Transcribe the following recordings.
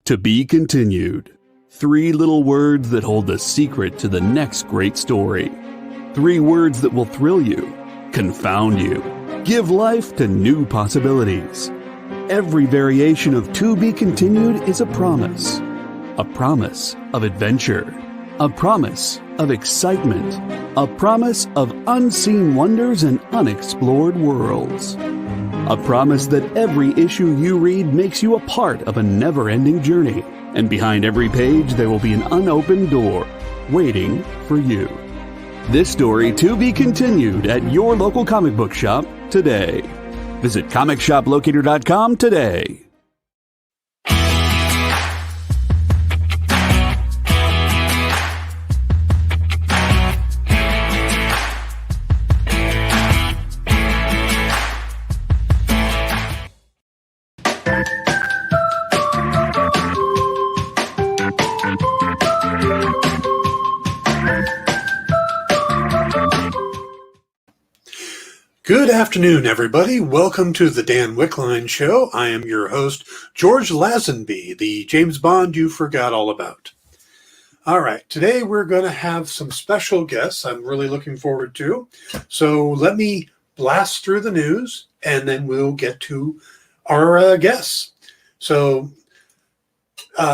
To be continued. 3 little words that hold the secret to the next great story. 3 words that will thrill you, confound you, give life to new possibilities. Every variation of To Be Continued is a promise of adventure, a promise of excitement, a promise of unseen wonders and unexplored worlds. A promise that every issue you read makes you a part of a never-ending journey, and behind every page there will be an unopened door waiting for you. This story to be continued at your local comic book shop today. Visit comicshoplocator.com today. Good afternoon, everybody. Welcome to the Dan Wickline Show. I am your host, George Lazenby, the James Bond you forgot all about. All right, today we're going to have some special guests I'm really looking forward to. So let me blast through the news, and then we'll get to our guests. So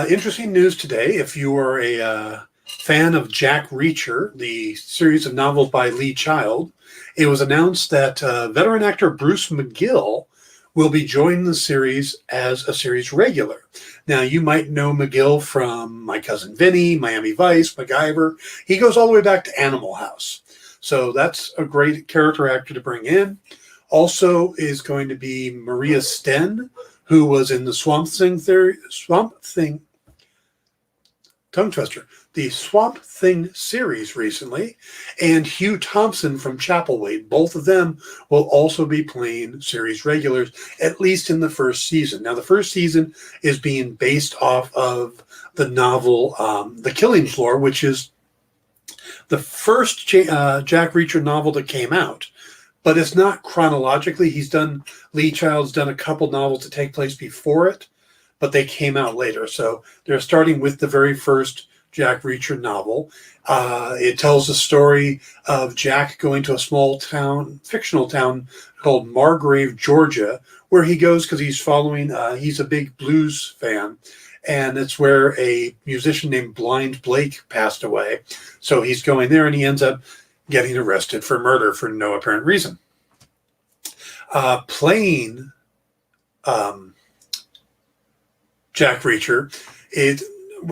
interesting news today. If you are a fan of Jack Reacher, the series of novels by Lee Child, it was announced that veteran actor Bruce McGill will be joining the series as a series regular. Now, you might know McGill from My Cousin Vinny, Miami Vice, MacGyver. He goes all the way back to Animal House. So that's a great character actor to bring in. Also is going to be Maria Sten, who was in the Swamp Thing series recently, and Hugh Thompson from Chapelwaite. Both of them will also be playing series regulars, at least in the first season. Now, the first season is being based off of the novel The Killing Floor, which is the first Jack Reacher novel that came out. But it's not chronologically. Lee Child's done a couple novels that take place before it, but they came out later. So they're starting with the very first Jack Reacher novel. It tells the story of Jack going to a small town, fictional town called Margrave, Georgia, where he goes because he's a big blues fan. And it's where a musician named Blind Blake passed away. So he's going there, and he ends up getting arrested for murder for no apparent reason. Playing Jack Reacher,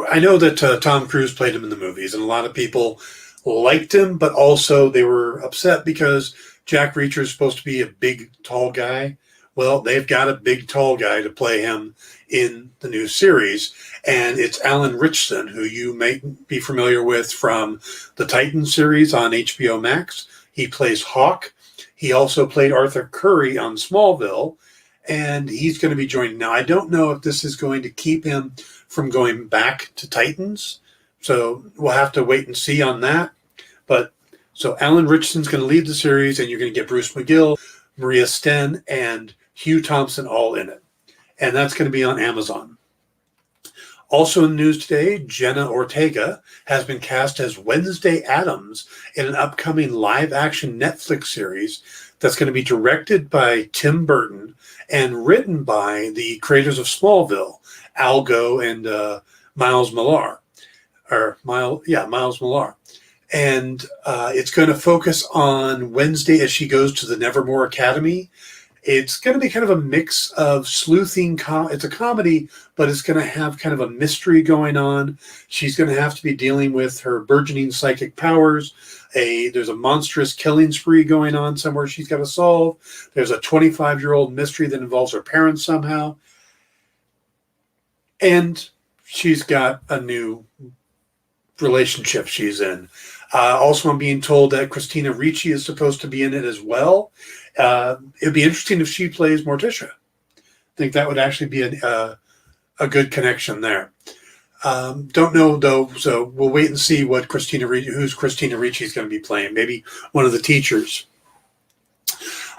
I know that Tom Cruise played him in the movies, and a lot of people liked him, but also they were upset because Jack Reacher is supposed to be a big, tall guy. Well, they've got a big, tall guy to play him in the new series, and it's Alan Ritchson, who you may be familiar with from the Titans series on HBO Max. He plays Hawk. He also played Arthur Curry on Smallville, and he's going to be joining. Now, I don't know if this is going to keep him from going back to Titans, so we'll have to wait and see on that. But so Alan Ritchson's going to lead the series, and you're going to get Bruce McGill, Maria Sten, and Hugh Thompson all in it. And that's going to be on Amazon. Also in the news today, Jenna Ortega has been cast as Wednesday Addams in an upcoming live-action Netflix series that's going to be directed by Tim Burton and written by the creators of Smallville, Algo and Miles Millar. Miles Millar. And it's going to focus on Wednesday as she goes to the Nevermore Academy. It's going to be kind of a mix of sleuthing. It's a comedy, but it's going to have kind of a mystery going on. She's going to have to be dealing with her burgeoning psychic powers. There's a monstrous killing spree going on somewhere she's got to solve. There's a 25-year-old mystery that involves her parents somehow. And she's got a new relationship she's in. Also, I'm being told that Christina Ricci is supposed to be in it as well. It'd be interesting if she plays Morticia. I think that would actually be a good connection there. Don't know, though, so we'll wait and see who's Christina Ricci is going to be playing. Maybe one of the teachers.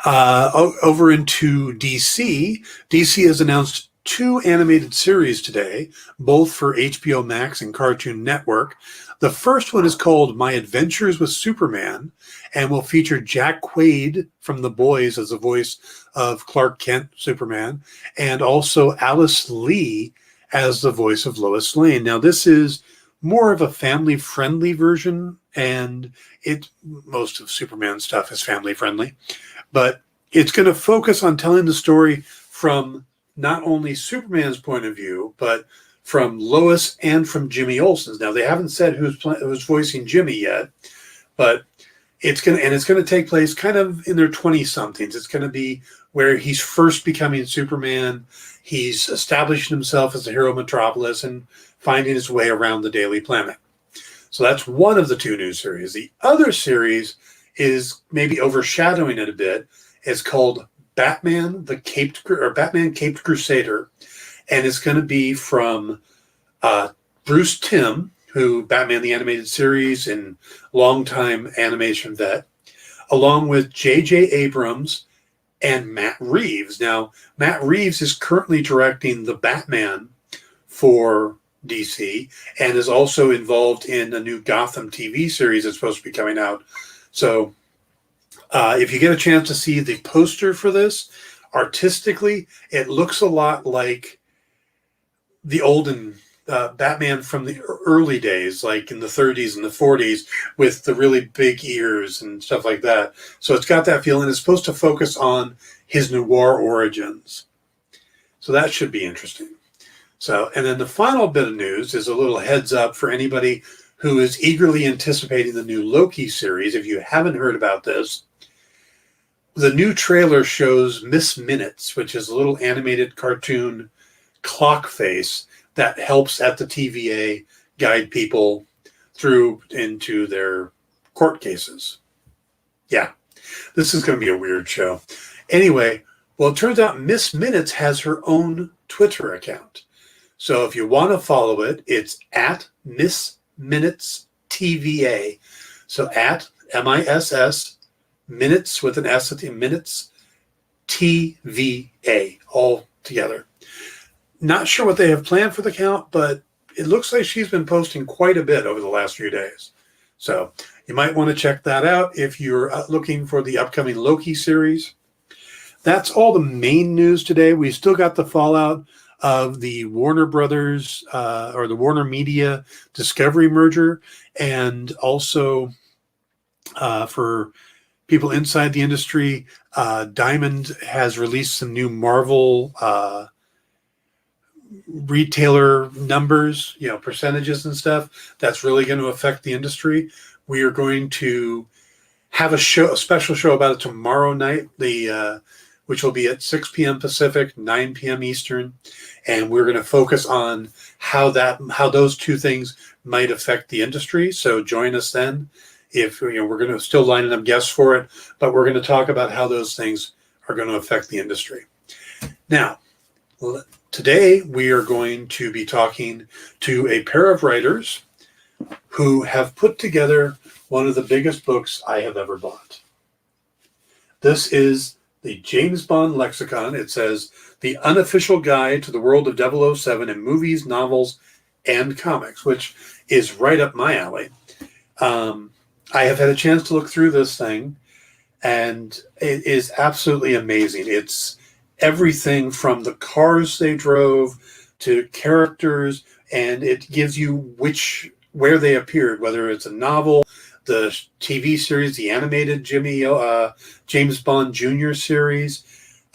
Over into DC. DC has announced 2 animated series today, both for HBO Max and Cartoon Network. The first one is called My Adventures with Superman and will feature Jack Quaid from The Boys as the voice of Clark Kent, Superman, and also Alice Lee as the voice of Lois Lane. Now, this is more of a family-friendly version, and most of Superman's stuff is family-friendly, but it's going to focus on telling the story from not only Superman's point of view, but from Lois and from Jimmy Olsen's. Now, they haven't said who's voicing Jimmy yet, but it's going to take place kind of in their 20-somethings. It's going to be where he's first becoming Superman. He's establishing himself as the hero of Metropolis and finding his way around the Daily Planet. So that's one of the 2 new series. The other series is maybe overshadowing it a bit. It's called Batman Caped Crusader, and it's going to be from Bruce Timm, who Batman the Animated Series and longtime animation vet, along with J.J. Abrams and Matt Reeves. Now, Matt Reeves is currently directing the Batman for DC and is also involved in a new Gotham TV series that's supposed to be coming out. So if you get a chance to see the poster for this, artistically, it looks a lot like the olden Batman from the early days, like in the 30s and the 40s, with the really big ears and stuff like that. So it's got that feeling. It's supposed to focus on his noir origins. So that should be interesting. So, and then the final bit of news is a little heads up for anybody who is eagerly anticipating the new Loki series. If you haven't heard about this, the new trailer shows Miss Minutes, which is a little animated cartoon clock face that helps at the TVA guide people through into their court cases. Yeah, this is going to be a weird show. Anyway, well, it turns out Miss Minutes has her own Twitter account. So if you want to follow it, it's at Miss Minutes TVA. So at MISS Minutes with an S at the Minutes TVA, all together. Not sure what they have planned for the account, but it looks like she's been posting quite a bit over the last few days. So you might want to check that out if you're looking for the upcoming Loki series. That's all the main news today. We still got the fallout of the Warner Brothers or the Warner Media Discovery merger, and also for people inside the industry, Diamond has released some new Marvel retailer numbers, percentages and stuff. That's really going to affect the industry. We are going to have a special show about it tomorrow night, which will be at 6 p.m. Pacific, 9 p.m. Eastern, and we're going to focus on how those 2 things might affect the industry. So join us then. If we're going to still lining up guests for it, but we're going to talk about how those things are going to affect the industry. Now, today we are going to be talking to a pair of writers who have put together one of the biggest books I have ever bought. This is the James Bond Lexicon. It says, The Unofficial Guide to the World of 007 in Movies, Novels, and Comics, which is right up my alley. I have had a chance to look through this thing, and it is absolutely amazing. It's everything from the cars they drove to characters, and it gives you where they appeared, whether it's a novel, the TV series, the animated James Bond Jr. series,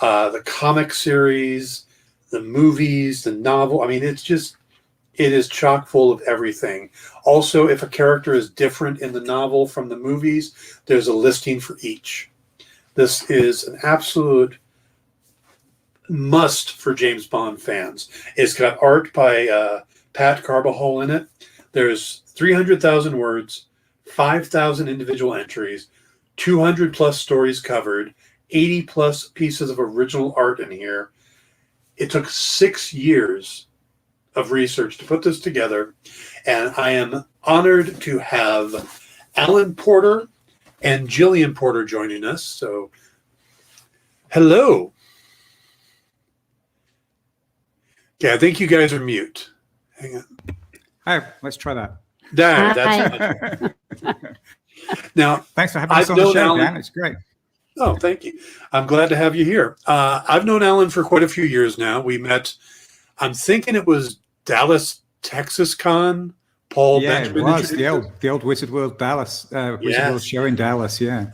the comic series, the movies, the novel. I mean, it is chock full of everything. Also, if a character is different in the novel from the movies, there's a listing for each. This is an absolute must for James Bond fans. It's got art by Pat Carbajal in it. There's 300,000 words, 5,000 individual entries, 200 plus stories covered, 80 plus pieces of original art in here. It took 6 years of research to put this together, and I am honored to have Alan Porter and Jillian Porter joining us. So, hello. Okay, I think you guys are mute. Hang on. Oh, let's try that. There, that's now. Thanks for having us on the show, Dan. It's great. Oh, thank you. I'm glad to have you here. I've known Alan for quite a few years now. We met, I'm thinking it was Dallas, Texas Con. Paul Benjamin. It was the old Wizard World Dallas, Wizard World show in Dallas. Yeah,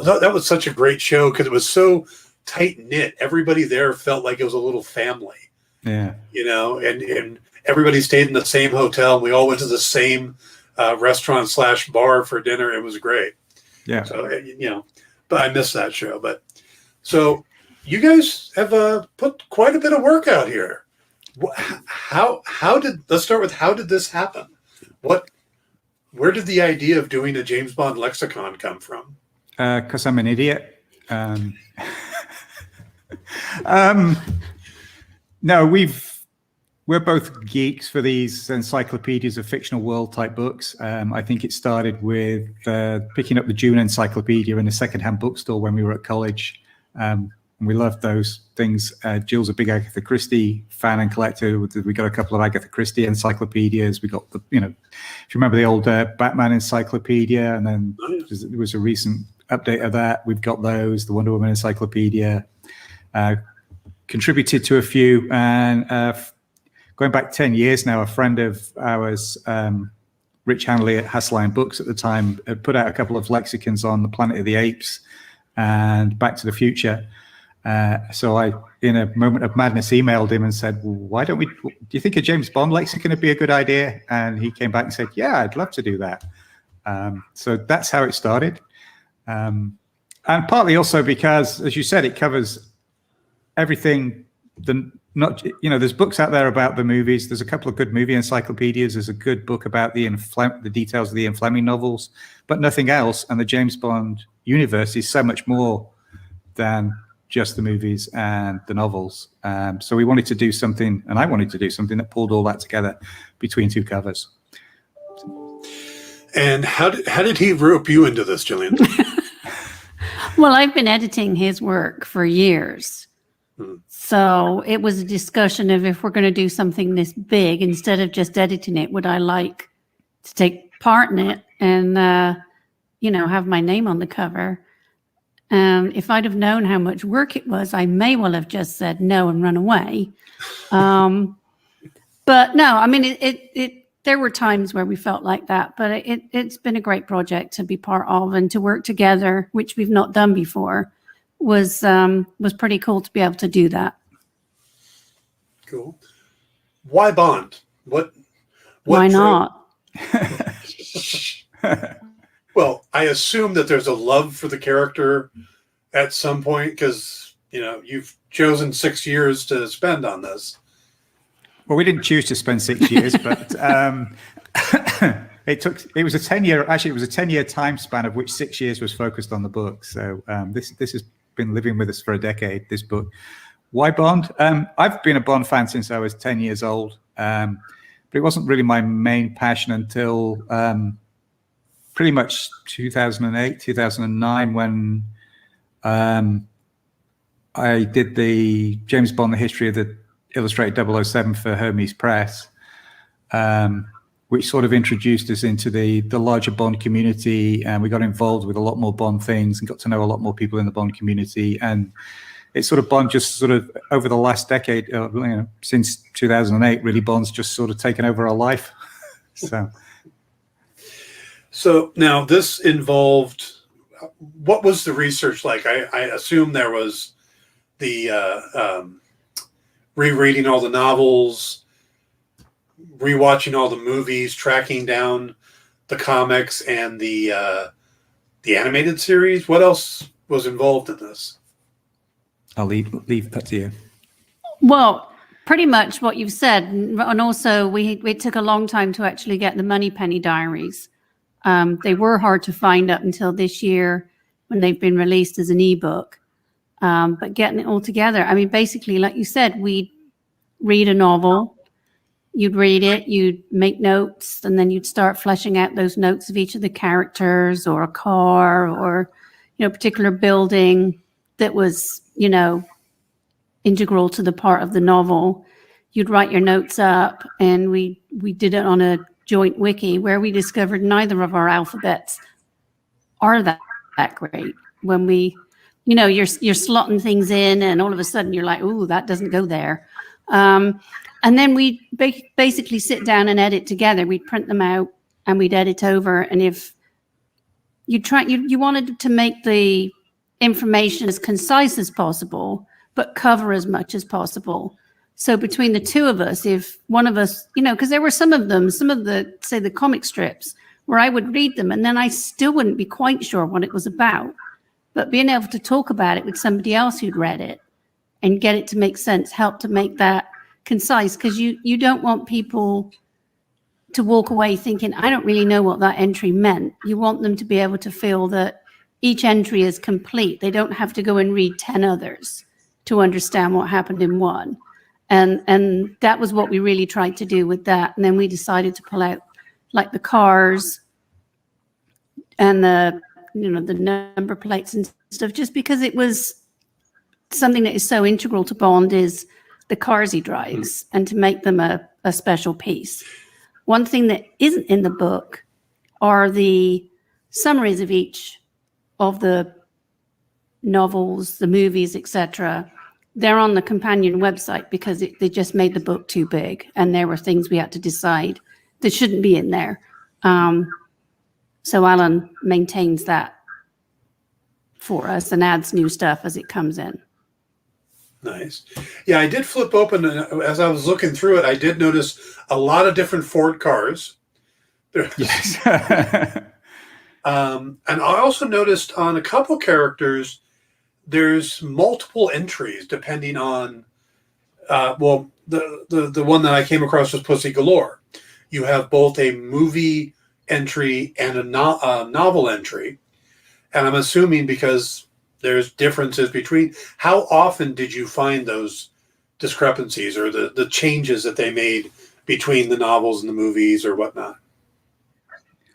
that was such a great show because it was so tight knit. Everybody there felt like it was a little family. Yeah, and everybody stayed in the same hotel. And we all went to the same restaurant / bar for dinner. It was great. Yeah. So but I missed that show. But so you guys have put quite a bit of work out here. Let's start with how did this happen? Where did the idea of doing a James Bond lexicon come from? Because I'm an idiot. No, we're both geeks for these encyclopedias of fictional world type books. I think it started with picking up the June Encyclopedia in a secondhand bookstore when we were at college. And we loved those things. Jill's a big Agatha Christie fan and collector. We got a couple of Agatha Christie encyclopedias. We got if you remember the old Batman encyclopedia, and then there was a recent update of that. We've got those, the Wonder Woman encyclopedia. Contributed to a few, and going back 10 years now, a friend of ours, Rich Hanley at Hassline Books at the time, had put out a couple of lexicons on the Planet of the Apes and Back to the Future. So I, in a moment of madness, emailed him and said, well, do you think a James Bond lexicon would be a good idea? And he came back and said, yeah, I'd love to do that. So that's how it started. And partly also because, as you said, it covers everything. There's books out there about the movies. There's a couple of good movie encyclopedias. There's a good book about the details of the Ian Fleming novels, but nothing else. And the James Bond universe is so much more than just the movies and the novels. So we wanted to do something, and I wanted to do something that pulled all that together between two covers. And how did he rope you into this, Jillian? Well, I've been editing his work for years. So it was a discussion of, if we're going to do something this big, instead of just editing it, would I like to take part in it and, have my name on the cover? If I'd have known how much work it was, I may well have just said no and run away. But no, I mean, there were times where we felt like that, but it's been a great project to be part of and to work together, which we've not done before. Was pretty cool to be able to do that. Cool. Why Bond? Why not? Well, I assume that there's a love for the character at some point because you've chosen 6 years to spend on this. Well, we didn't choose to spend 6 years, but it was a 10-year. Actually, it was a 10-year time span of which 6 years was focused on the book. So this has been living with us for a decade, this book. Why Bond? I've been a Bond fan since I was 10 years old, but it wasn't really my main passion until pretty much 2008, 2009, when I did the James Bond, the history of the illustrated 007 for Hermes Press, which sort of introduced us into the larger Bond community, and we got involved with a lot more Bond things and got to know a lot more people in the Bond community. And it's sort of Bond just sort of over the last decade, since 2008, really Bond's just sort of taken over our life. So now this involved, what was the research like? I assume there was the rereading all the novels, rewatching all the movies, tracking down the comics and the animated series. What else was involved in this? I'll leave that to you. Well, pretty much what you've said, and also it took a long time to actually get the Moneypenny diaries. They were hard to find up until this year when they've been released as an ebook. But getting it all together, I mean, basically, like you said, we'd read a novel, you'd read it, you'd make notes, and then you'd start fleshing out those notes of each of the characters or a car or, a particular building that was, integral to the part of the novel. you'd write your notes up, and we did it on a joint wiki where we discovered neither of our alphabets are that great. When we, you're slotting things in, and all of a sudden you're like, ooh, that doesn't go there. And then we basically sit down and edit together. We'd print them out and we'd edit over. And if you wanted to make the information as concise as possible, but cover as much as possible. So between the two of us, if one of us, because there were some of the comic strips where I would read them and then I still wouldn't be quite sure what it was about. But being able to talk about it with somebody else who'd read it and get it to make sense, help to make that concise, because you don't want people to walk away thinking, I don't really know what that entry meant. You want them to be able to feel that each entry is complete. They don't have to go and read 10 others to understand what happened in one. And that was what we really tried to do with that. And then we decided to pull out like the cars and the number plates and stuff, just because it was something that is so integral to Bond is the cars he drives, and to make them a special piece. One thing that isn't in the book are the summaries of each of the novels, the movies, etc. They're on the companion website because they just made the book too big, and there were things we had to decide that shouldn't be in there. So Alan maintains that for us and adds new stuff as it comes in. Nice. Yeah, I did flip open, and as I was looking through it, I did notice a lot of different Ford cars. Yes. And I also noticed on a couple characters, there's multiple entries depending on, the one that I came across was Pussy Galore. You have both a movie entry and a novel entry. And I'm assuming because there's differences between, how often did you find those discrepancies or the changes that they made between the novels and the movies or whatnot?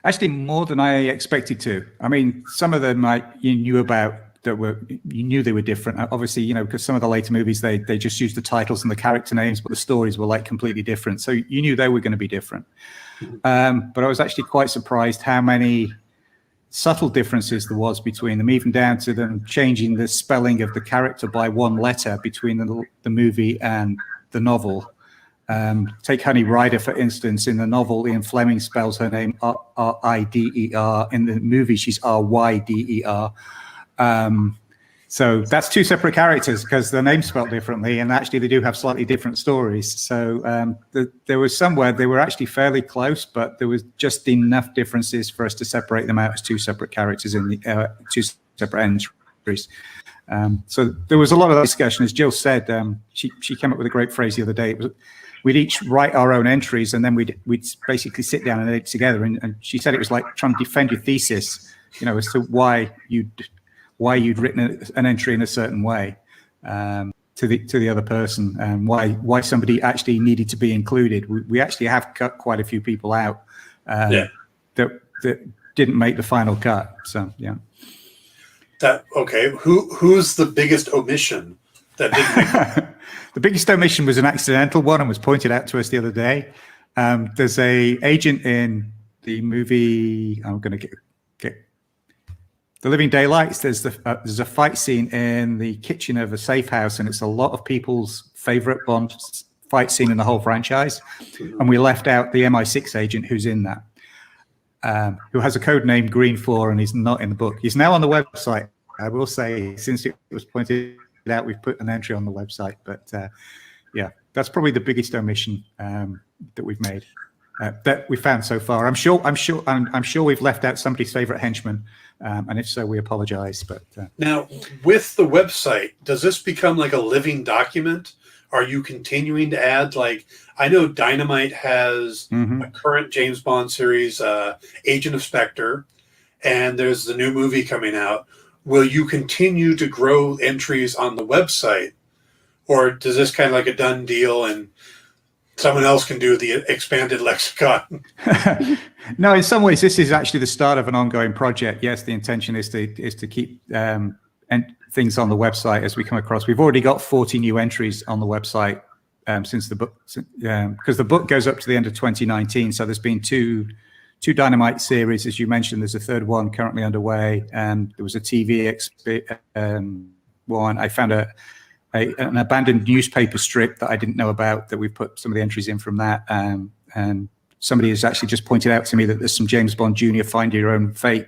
Actually, more than I expected to. I mean, some of them you knew about you knew they were different. Obviously, because some of the later movies, they just used the titles and the character names, but the stories were like completely different. So you knew they were going to be different. But I was actually quite surprised how many subtle differences there was between them, even down to them changing the spelling of the character by one letter between the movie and the novel. Take Honey Rider, for instance. In the novel, Ian Fleming spells her name R-I-D-E-R. In the movie, she's R-Y-D-E-R. So that's two separate characters because their name's spelled differently, and actually they do have slightly different stories. So there was somewhere they were actually fairly close, but there was just enough differences for us to separate them out as two separate characters in the two separate entries. So there was a lot of discussion. As Jill said, she came up with a great phrase the other day. We'd each write our own entries, and then we'd basically sit down and edit together. And she said it was like trying to defend your thesis, as to why you'd written an entry in a certain way to the other person, and why somebody actually needed to be included. We actually have cut quite a few people out that didn't make the final cut. So yeah. Who's the biggest omission that didn't make it? The biggest omission was an accidental one and was pointed out to us the other day. There's a agent in the movie. I'm going to get The Living Daylights. There's a fight scene in the kitchen of a safe house, and it's a lot of people's favorite Bond fight scene in the whole franchise. And we left out the MI6 agent who's in that, who has a code name Green 4, and he's not in the book. He's now on the website. I will say, since it was pointed out, we've put an entry on the website. But yeah, that's probably the biggest omission that we've made. That we found so far. I'm sure we've left out somebody's favorite henchman, and if so, we apologize. But now, with the website, does this become like a living document? Are you continuing to add? Like, I know Dynamite has a current James Bond series, Agent of Spectre, and there's the new movie coming out. Will you continue to grow entries on the website, or does this kind of like a done deal and someone else can do the expanded lexicon? No, in some ways, this is actually the start of an ongoing project. Yes, the intention is to keep things on the website as we come across. We've already got 40 new entries on the website since the book, because the book goes up to the end of 2019. So there's been two Dynamite series, as you mentioned. There's a third one currently underway, and there was a TV one. I found an abandoned newspaper strip that I didn't know about, that we put some of the entries in from that. And somebody has actually just pointed out to me that there's some James Bond Jr. Find Your Own Fate,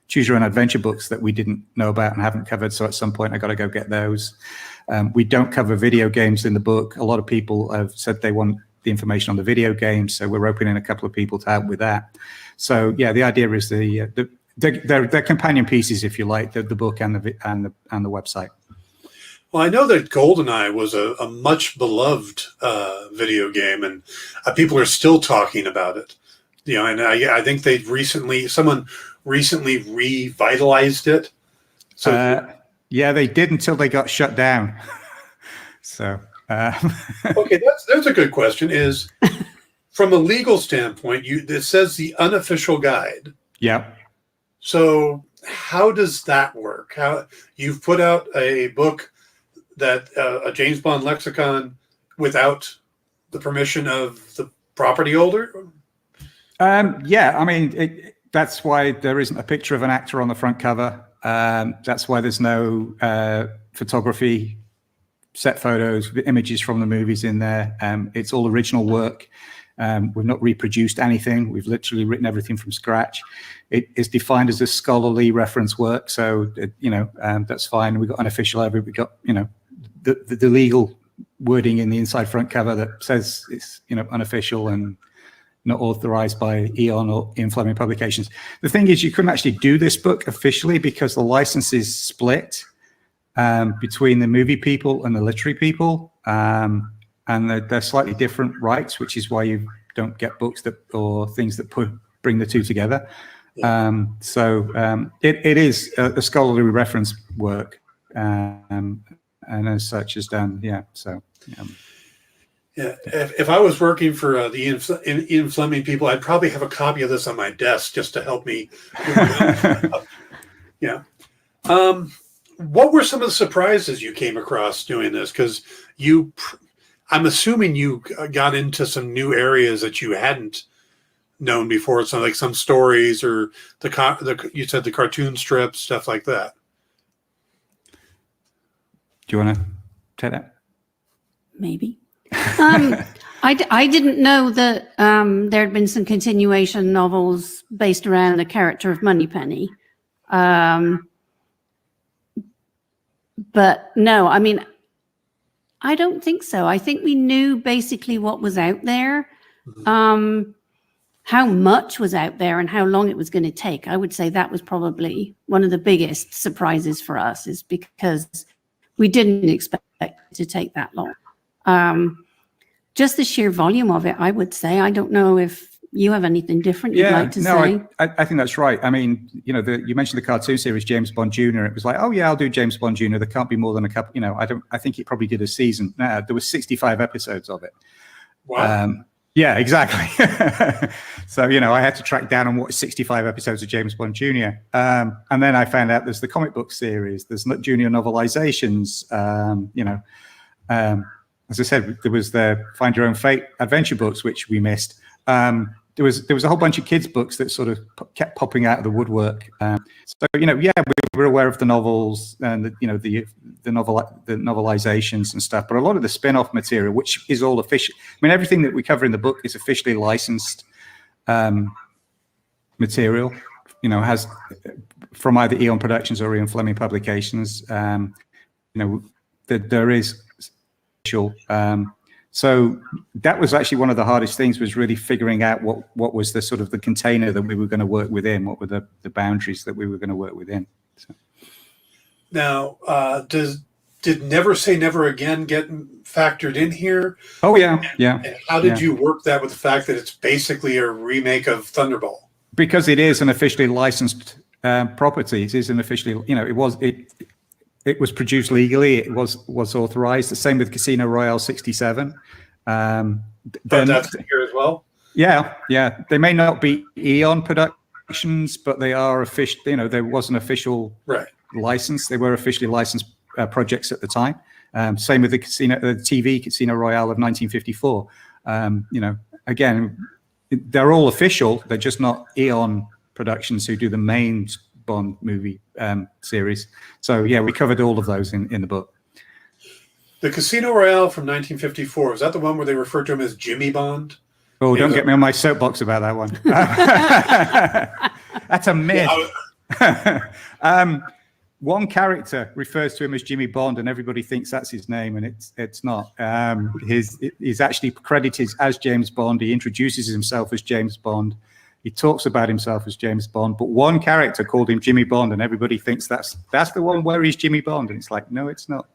Choose Your Own Adventure books that we didn't know about and haven't covered. So at some point I got to go get those. We don't cover video games in the book. A lot of people have said they want the information on the video games, so we're opening a couple of people to help with that. So yeah, the idea is they're companion pieces, if you like, the book and the website. Well, I know that GoldenEye was a much beloved video game, and people are still talking about it. You know, and I think someone recently revitalized it. So yeah, they did until they got shut down. So okay, that's a good question. Is from a legal standpoint, it says the unofficial guide. Yeah. So how does that work? How you've put out a book that a James Bond Lexicon without the permission of the property holder? Yeah, I mean, that's why there isn't a picture of an actor on the front cover. That's why there's no photography, set photos, images from the movies in there. It's all original work. We've not reproduced anything. We've literally written everything from scratch. It is defined as a scholarly reference work, so that's fine. We've got unofficial. We got the legal wording in the inside front cover that says it's unofficial and not authorized by Eon or Ian Fleming Publications. The thing is, you couldn't actually do this book officially because the license is split between the movie people and the literary people, and they're slightly different rights, which is why you don't get books or things that bring the two together. It is a scholarly reference work, and as such is done. Yeah. So. Yeah, if I was working for the Ian Fleming people, I'd probably have a copy of this on my desk just to help me. Yeah. What were some of the surprises you came across doing this? Because I'm assuming you got into some new areas that you hadn't known before. So like some stories or you said the cartoon strips, stuff like that. Do you want to take that? Maybe. I didn't know that there had been some continuation novels based around the character of Moneypenny. But no, I mean, I don't think so. I think we knew basically what was out there, how much was out there and how long it was going to take. I would say that was probably one of the biggest surprises for us, is because we didn't expect it to take that long. Just the sheer volume of it, I would say. I don't know if you have anything different you'd like to say. I think that's right. I mean, you mentioned the cartoon series James Bond Jr. It was like, oh yeah, I'll do James Bond Jr. There can't be more than a couple. I think he probably did a season. There was 65 episodes of it. Wow. Yeah, exactly. So I had to track down and watch 65 episodes of James Bond Jr. And then I found out there's the comic book series. There's junior novelizations. As I said, there was the Find Your Own Fate adventure books, which we missed. There was a whole bunch of kids' books that sort of kept popping out of the woodwork. We were aware of the novels and the novelizations and stuff, but a lot of the spin-off material, which is all official. I mean, everything that we cover in the book is officially licensed material. Has from either Eon Productions or Ian Fleming Publications. There is. So that was actually one of the hardest things, was really figuring out what was the sort of the container that we were going to work within, what were the boundaries that we were going to work within. So. Now, did Never Say Never Again get factored in here? Oh yeah. And how did you work that with the fact that it's basically a remake of Thunderball? Because it is an officially licensed property. It is an officially, it was produced legally. It was authorized. The same with Casino Royale 67. But that's here as well? Yeah. They may not be Eon Productions, but they are official. There was an official license. They were officially licensed projects at the time. Same with the TV Casino Royale of 1954. Again, they're all official. They're just not Eon Productions who do the main Bond movie series. So yeah, we covered all of those in the book. The Casino Royale from 1954, is that the one where they refer to him as Jimmy Bond? Oh, don't get me on my soapbox about that one. That's a myth. One character refers to him as Jimmy Bond, and everybody thinks that's his name, and it's not. He's actually credited as James Bond. He introduces himself as James Bond. He talks about himself as James Bond, but one character called him Jimmy Bond, and everybody thinks that's the one where he's Jimmy Bond, and it's like, no, it's not.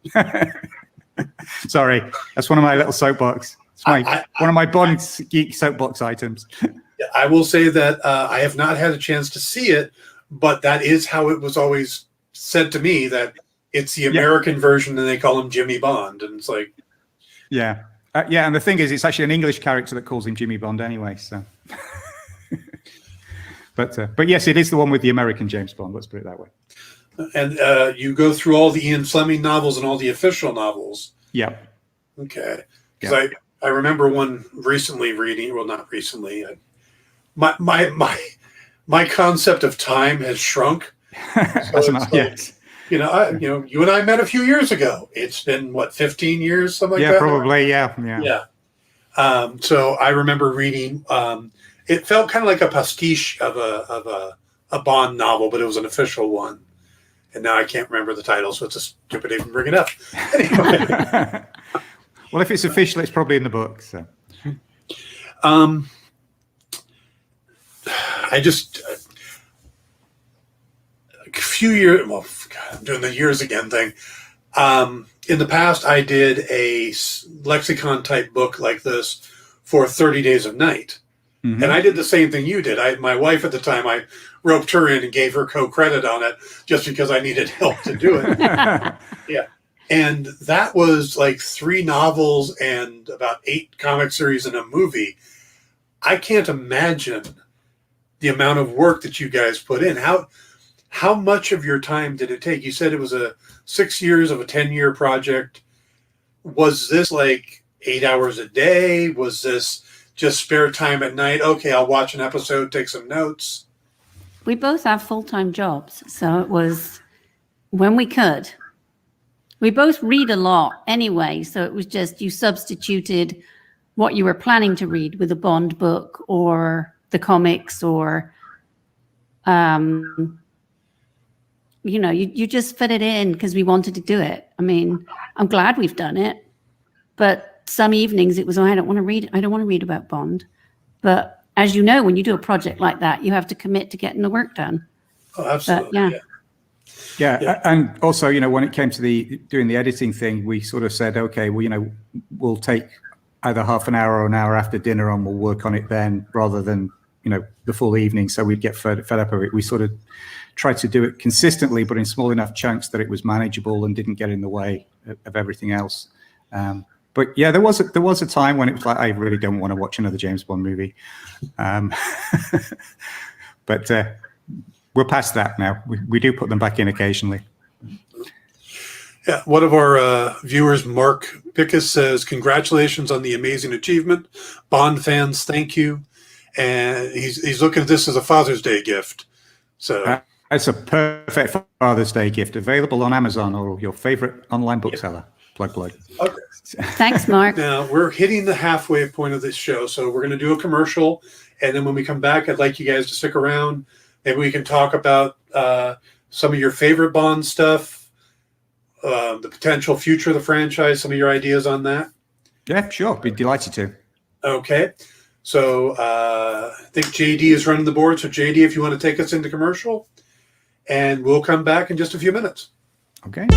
Sorry, that's one of my little soapbox. It's one of my Bond geek soapbox items. I will say that I have not had a chance to see it, but that is how it was always said to me, that it's the American version and they call him Jimmy Bond. And it's like... Yeah. And the thing is, it's actually an English character that calls him Jimmy Bond anyway, so... But yes, it is the one with the American James Bond, let's put it that way. And you go through all the Ian Fleming novels and all the official novels. Yeah. Okay. Because I remember one recently reading, well, not recently. My concept of time has shrunk. So yes. You and I met a few years ago. It's been what, 15 years, something like that. Yeah, probably. Yeah. So I remember reading. It felt kind of like a pastiche of a Bond novel, but it was an official one. And now I can't remember the title, so it's a stupid even bring it up. Anyway. Well, if it's official, it's probably in the book. So, I just a few years. Well, God, I'm doing the years again thing. In the past, I did a lexicon type book like this for 30 Days of Night. Mm-hmm. And I did the same thing you did. My wife at the time, I roped her in and gave her co-credit on it just because I needed help to do it. Yeah. And that was like 3 novels and about 8 comic series and a movie. I can't imagine the amount of work that you guys put in. How much of your time did it take? You said it was 6 years of a 10-year project. Was this like 8 hours a day? Was this just spare time at night? Okay, I'll watch an episode, take some notes. We both have full-time jobs, so it was when we could. We both read a lot anyway, so it was just you substituted what you were planning to read with a Bond book or the comics or, you just fit it in because we wanted to do it. I mean, I'm glad we've done it, but some evenings it was, I don't want to read about Bond. But as you know, when you do a project like that, you have to commit to getting the work done. Oh, absolutely. But, yeah. And also, when it came to doing the editing thing, we sort of said, okay, well, we'll take either half an hour or an hour after dinner and we'll work on it then rather than, the full evening. So we'd get fed up of it. We sort of tried to do it consistently, but in small enough chunks that it was manageable and didn't get in the way of everything else. But yeah, there was a time when it was like, I really don't want to watch another James Bond movie. But we're past that now. We do put them back in occasionally. Yeah, one of our viewers, Mark Pickus, says, congratulations on the amazing achievement. Bond fans, thank you. And he's looking at this as a Father's Day gift. So it's a perfect Father's Day gift, available on Amazon or your favorite online bookseller. Plug. Okay. Thanks, Mark. Now, we're hitting the halfway point of this show, so we're going to do a commercial. And then when we come back, I'd like you guys to stick around. Maybe we can talk about some of your favorite Bond stuff, the potential future of the franchise, some of your ideas on that. Yeah, sure. Be delighted to. Okay. So I think JD is running the board. So JD, if you want to take us into commercial, and we'll come back in just a few minutes. Okay.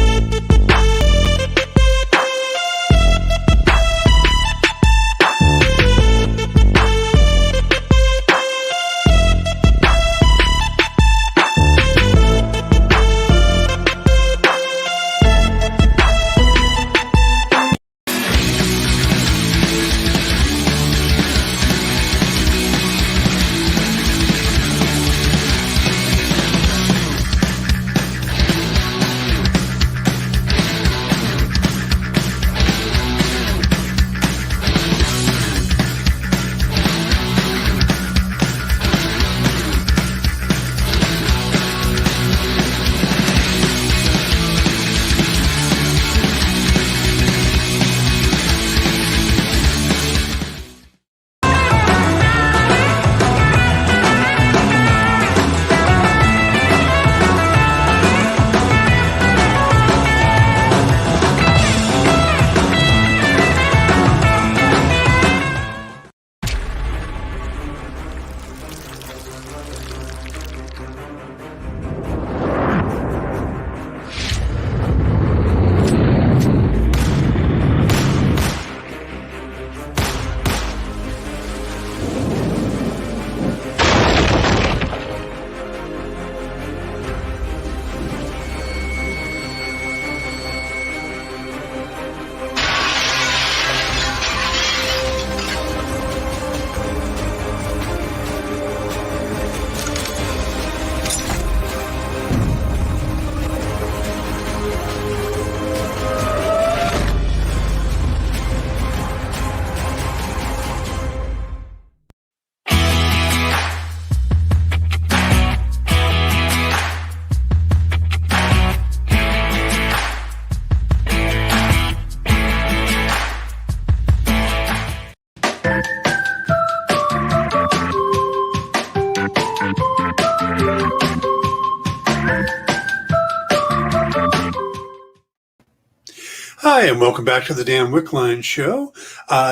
Hi, and welcome back to the Dan Wickline Show.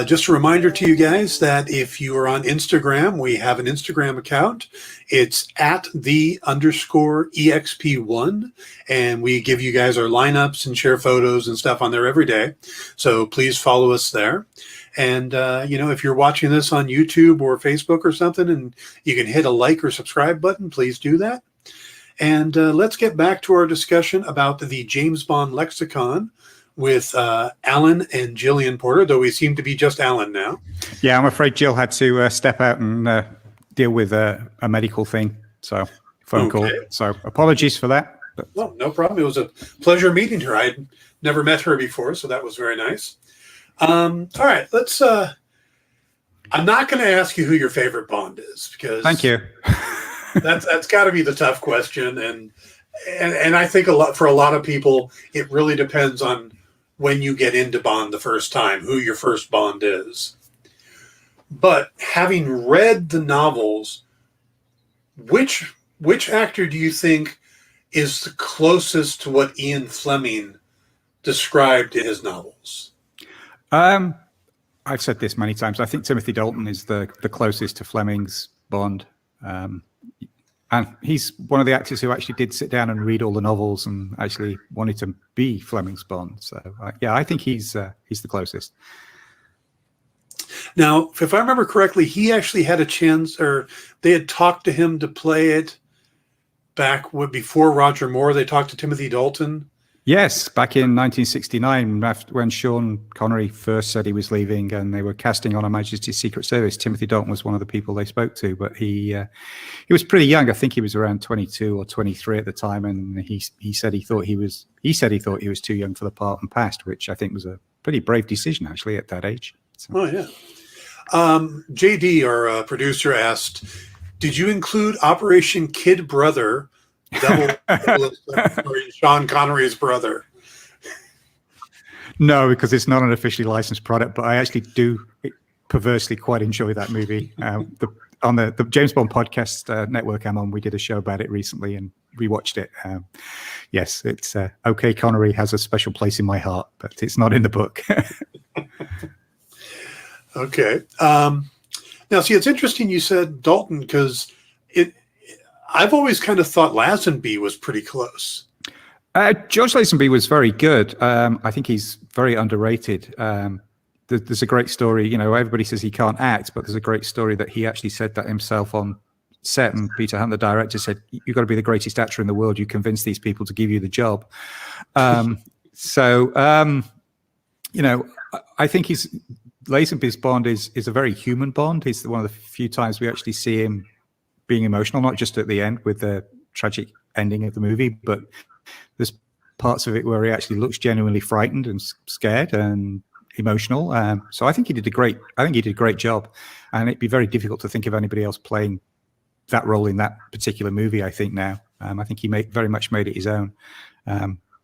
Just a reminder to you guys that if you are on Instagram, we have an Instagram account. It's at @the_EXP1, and we give you guys our lineups and share photos and stuff on there every day. So please follow us there. And, if you're watching this on YouTube or Facebook or something, and you can hit a like or subscribe button, please do that. And let's get back to our discussion about the James Bond Lexicon with Alan and Jillian Porter, though we seem to be just Alan now. Yeah, I'm afraid Jill had to step out and deal with a medical thing, so phone call. So apologies for that. But... Well, no problem. It was a pleasure meeting her. I'd never met her before, so that was very nice. All right, let's. I'm not going to ask you who your favorite Bond is because thank you. that's got to be the tough question, and I think for a lot of people, it really depends on when you get into Bond the first time, who your first Bond is. But having read the novels, which actor do you think is the closest to what Ian Fleming described in his novels? I've said this many times. I think Timothy Dalton is the closest to Fleming's Bond. And he's one of the actors who actually did sit down and read all the novels and actually wanted to be Fleming's Bond. So, I think he's the closest. Now, if I remember correctly, he actually had a chance, or they had talked to him to play it back before Roger Moore. They talked to Timothy Dalton. Yes, back in 1969, when Sean Connery first said he was leaving and they were casting on Her Majesty's Secret Service, Timothy Dalton was one of the people they spoke to. But he was pretty young. I think he was around 22 or 23 at the time, and he said he thought he was too young for the part and passed, which I think was a pretty brave decision actually at that age. So. Oh yeah. JD, our producer, asked, "Did you include Operation Kid Brother?" Double Sean Connery's brother. No, because it's not an officially licensed product, but I actually do perversely quite enjoy that movie. On the James Bond podcast network I'm on, we did a show about it recently and rewatched it. Yes, it's OK Connery has a special place in my heart, but it's not in the book. Okay. Now, see, it's interesting you said Dalton because I've always kind of thought Lazenby was pretty close. George Lazenby was very good. I think he's very underrated. There's a great story. Everybody says he can't act, but there's a great story that he actually said that himself on set. And Peter Hunt, the director, said, "You've got to be the greatest actor in the world. You convince these people to give you the job." I think Lazenby's Bond is a very human Bond. He's one of the few times we actually see him being emotional, not just at the end with the tragic ending of the movie, but there's parts of it where he actually looks genuinely frightened and scared and emotional. So I think he did a great job, and it'd be very difficult to think of anybody else playing that role in that particular movie. I think now, I think he very much made it his own.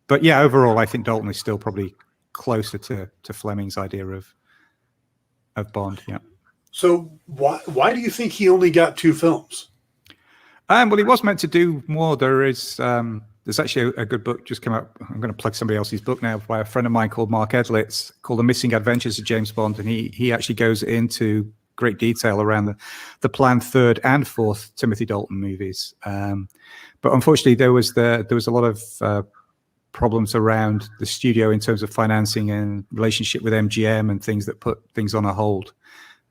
But yeah, overall, I think Dalton is still probably closer to Fleming's idea of Bond. Yeah. So why do you think he only got 2 films? Well, he was meant to do more. There's actually a good book just come out. I'm going to plug somebody else's book now by a friend of mine called Mark Edlitz, called The Missing Adventures of James Bond, and he actually goes into great detail around the planned 3rd and 4th Timothy Dalton movies. But unfortunately, there was a lot of problems around the studio in terms of financing and relationship with MGM and things that put things on a hold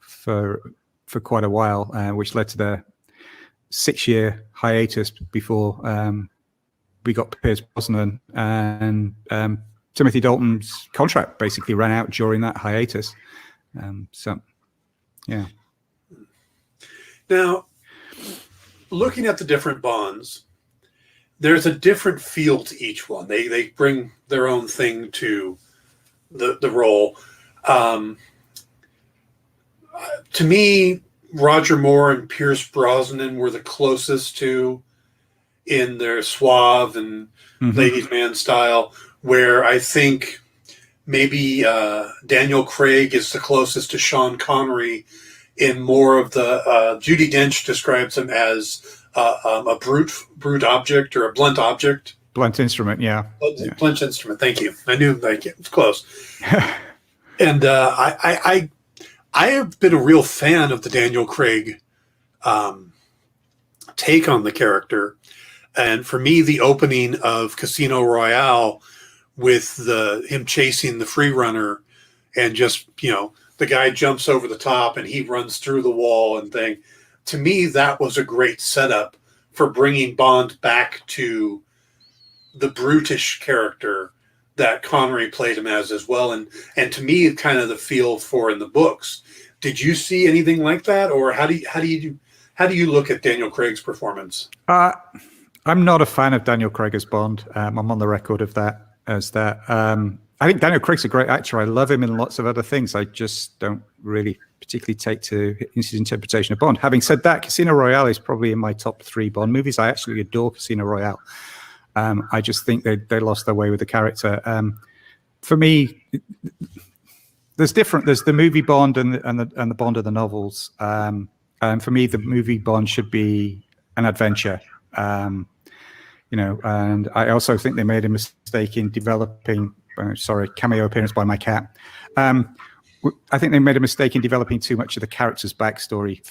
for quite a while, which led to the 6-year hiatus before we got Pierce Brosnan, and Timothy Dalton's contract basically ran out during that hiatus. Yeah. Now, looking at the different Bonds, there's a different feel to each one. They bring their own thing to the role. To me, Roger Moore and Pierce Brosnan were the closest to in their suave and ladies' man style, where I think maybe Daniel Craig is the closest to Sean Connery in more of the Judi Dench describes him as a brute object or a blunt object. Blunt instrument, yeah. Blunt instrument. Thank you. I knew it was close. And I have been a real fan of the Daniel Craig take on the character. And for me, the opening of Casino Royale with him chasing the free runner and just, the guy jumps over the top and he runs through the wall and thing. To me, that was a great setup for bringing Bond back to the brutish character that Connery played him as well. And to me, kind of the feel for in the books. Did you see anything like that? Or how do you look at Daniel Craig's performance? I'm not a fan of Daniel Craig as Bond. I'm on the record of that I think Daniel Craig's a great actor. I love him in lots of other things. I just don't really particularly take to his interpretation of Bond. Having said that, Casino Royale is probably in my top 3 Bond movies. I actually adore Casino Royale. I just think they lost their way with the character. For me, there's the movie Bond and the Bond of the novels. And for me, the movie Bond should be an adventure. And I also think they made a mistake in developing. Cameo appearance by my cat. I think they made a mistake in developing too much of the character's backstory.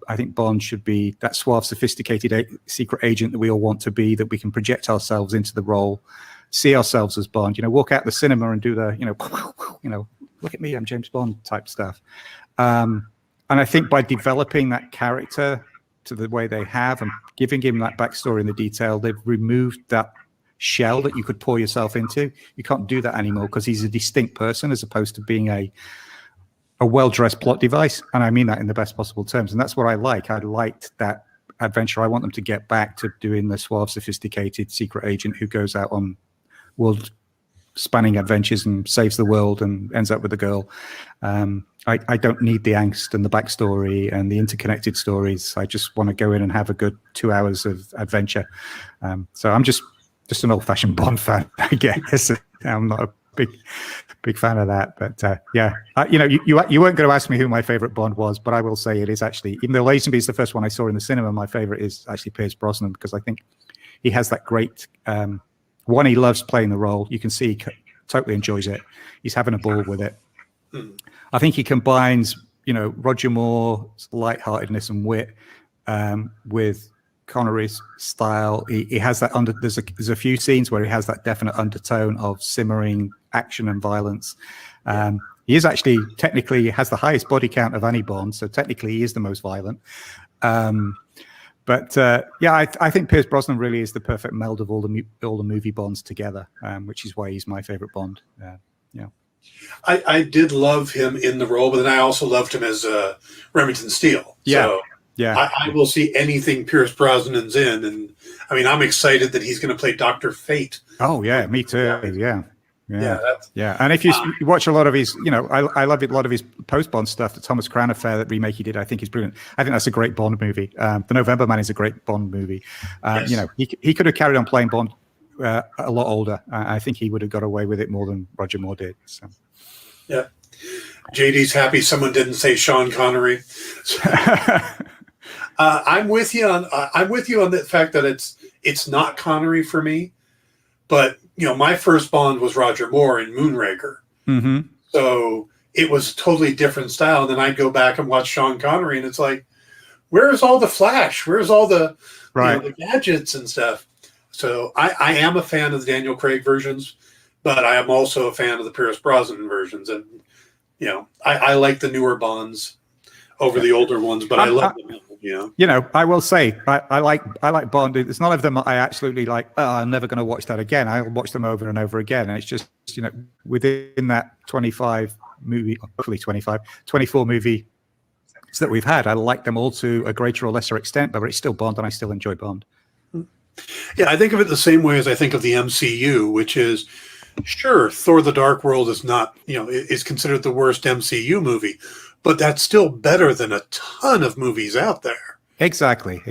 I think Bond should be that suave, sophisticated secret agent that we all want to be, that we can project ourselves into the role, see ourselves as Bond. Walk out the cinema and do the, look at me, I'm James Bond type stuff. And I think by developing that character to the way they have and giving him that backstory in the detail, they've removed that shell that you could pour yourself into. You can't do that anymore because he's a distinct person as opposed to being a well-dressed plot device. And I mean that in the best possible terms. And that's what I like. I liked that adventure. I want them to get back to doing the suave, sophisticated secret agent who goes out on world-spanning adventures and saves the world and ends up with a girl. I don't need the angst and the backstory and the interconnected stories. I just want to go in and have a good 2 hours of adventure. So I'm just an old-fashioned Bond fan, I guess. I'm not a big fan of that, but you weren't going to ask me who my favorite Bond was, but I will say it is actually, even though Lazenby is the first one I saw in the cinema, my favorite is actually Pierce Brosnan, because I think he has that great one. He loves playing the role. You can see he totally enjoys it. He's having a ball with it. I think he combines, Roger Moore's lightheartedness and wit with Connery's style. He has that there's a few scenes where he has that definite undertone of simmering action and violence. He is actually technically has the highest body count of any Bond, so technically he is the most violent. I think Pierce Brosnan really is the perfect meld of all the movie Bonds together, which is why he's my favorite Bond. I did love him in the role, but then I also loved him as Remington Steele. So I will see anything Pierce Brosnan's in, and I mean, I'm excited that he's going to play Dr. Fate. Oh yeah, me too. Yeah. And if you watch a lot of his, I love a lot of his post-Bond stuff. The Thomas Crown Affair, that remake he did, I think is brilliant. I think that's a great Bond movie. The November Man is a great Bond movie. Yes. He could have carried on playing Bond a lot older. I think he would have got away with it more than Roger Moore did. So. Yeah. JD's happy someone didn't say Sean Connery. I'm with you on the fact that it's not Connery for me, but my first Bond was Roger Moore in Moonraker, so it was a totally different style. And then I'd go back and watch Sean Connery, and it's like, where's all the flash? Where's all the the gadgets and stuff? So I am a fan of the Daniel Craig versions, but I am also a fan of the Pierce Brosnan versions, and I like the newer Bonds over the older ones, but I love them. I will say I like Bond. It's none of them I absolutely like. Oh, I'm never going to watch that again. I'll watch them over and over again, and it's just within that 24 movie that we've had, I like them all to a greater or lesser extent, but it's still Bond, and I still enjoy Bond. Yeah, I think of it the same way as I think of the MCU, which is, sure, Thor: The Dark World is not, is considered the worst MCU movie, but that's still better than a ton of movies out there. Exactly.